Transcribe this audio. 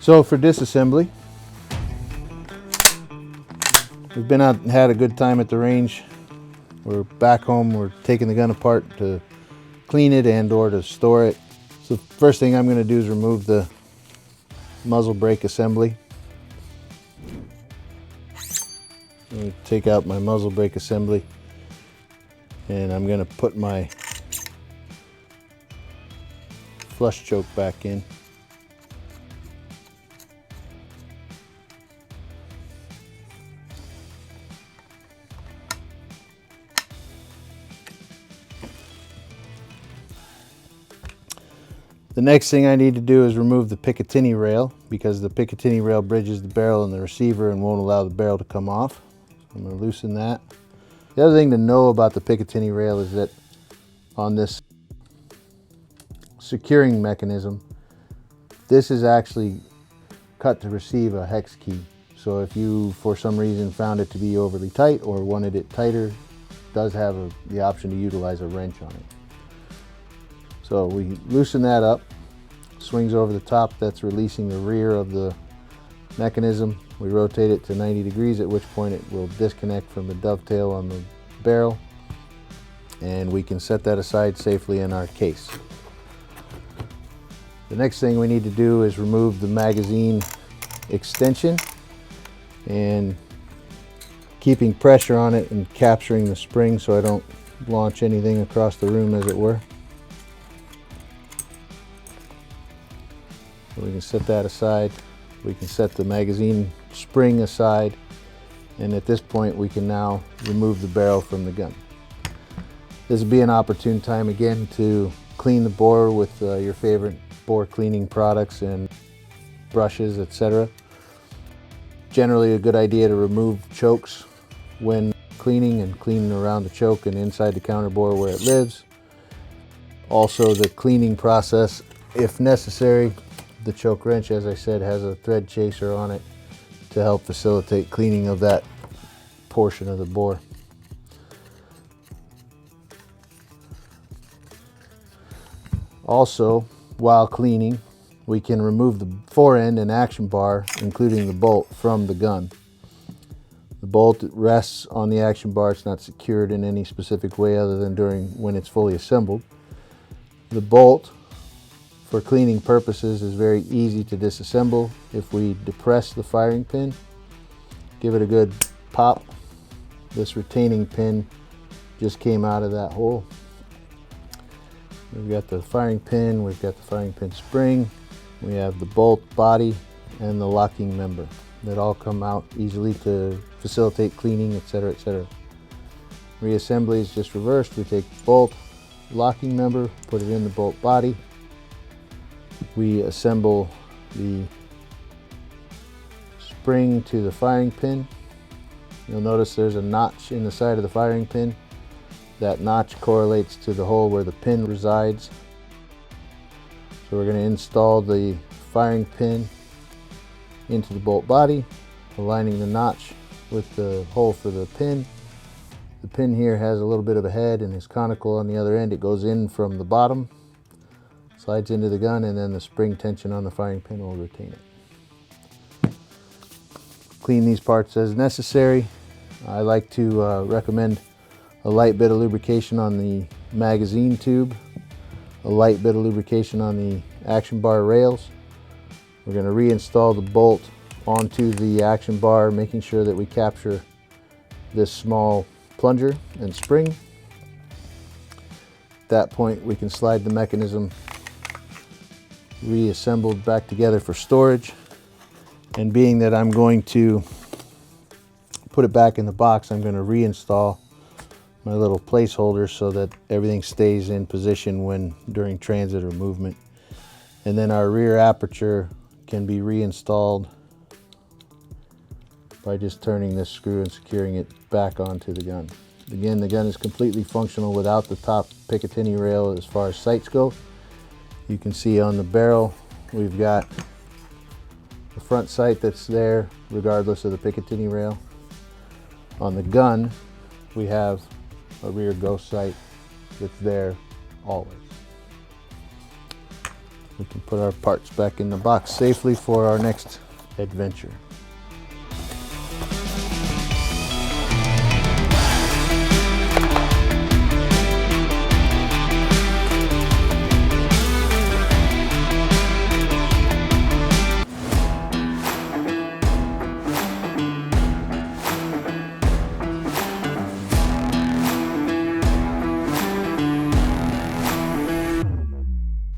So for disassembly, we've been out and had a good time at the range. We're back home, we're taking the gun apart to clean it and or to store it. So first thing I'm going to do is remove the muzzle brake assembly. I'm going to take out my muzzle brake assembly and I'm going to put my flush choke back in. The next thing I need to do is remove the Picatinny rail, because the Picatinny rail bridges the barrel and the receiver and won't allow the barrel to come off. I'm going to loosen that. The other thing to know about the Picatinny rail is that on this securing mechanism, this is actually cut to receive a hex key. So if you for some reason found it to be overly tight or wanted it tighter, it does have the option to utilize a wrench on it. So we loosen that up, swings over the top, that's releasing the rear of the mechanism. We rotate it to 90 degrees, at which point it will disconnect from the dovetail on the barrel, and we can set that aside safely in our case. The next thing we need to do is remove the magazine extension, and keeping pressure on it and capturing the spring so I don't launch anything across the room, as it were. So we can set that aside. We can set the magazine spring aside, and at this point we can now remove the barrel from the gun. This would be an opportune time again to clean the bore with your favorite bore cleaning products and brushes, etc. Generally a good idea to remove chokes when cleaning, and cleaning around the choke and inside the counter bore where it lives. Also, the cleaning process, if necessary, the choke wrench, as I said, has a thread chaser on it to help facilitate cleaning of that portion of the bore. Also, while cleaning, we can remove the fore end and action bar, including the bolt, from the gun. The bolt rests on the action bar. It's not secured in any specific way other than when it's fully assembled. The bolt, for cleaning purposes, is very easy to disassemble. If we depress the firing pin, give it a good pop, this retaining pin just came out of that hole. We've got the firing pin, we've got the firing pin spring, we have the bolt body and the locking member that all come out easily to facilitate cleaning, etc., etc. Reassembly is just reversed. We take the bolt, locking member, put it in the bolt body. We assemble the spring to the firing pin. You'll notice there's a notch in the side of the firing pin. That notch correlates to the hole where the pin resides. So we're going to install the firing pin into the bolt body, aligning the notch with the hole for the pin. The pin here has a little bit of a head and is conical on the other end. It goes in from the bottom, slides into the gun, and then the spring tension on the firing pin will retain it. Clean these parts as necessary. I like to recommend a light bit of lubrication on the magazine tube, a light bit of lubrication on the action bar rails. We're going to reinstall the bolt onto the action bar, making sure that we capture this small plunger and spring. At that point we can slide the mechanism reassembled back together for storage. And being that I'm going to put it back in the box, I'm going to reinstall my little placeholder so that everything stays in position during transit or movement. And then our rear aperture can be reinstalled by just turning this screw and securing it back onto the gun. Again, the gun is completely functional without the top Picatinny rail as far as sights go. You can see on the barrel we've got the front sight that's there regardless of the Picatinny rail. On the gun we have a rear ghost sight that's there always. we can put our parts back in the box safely for our next adventure.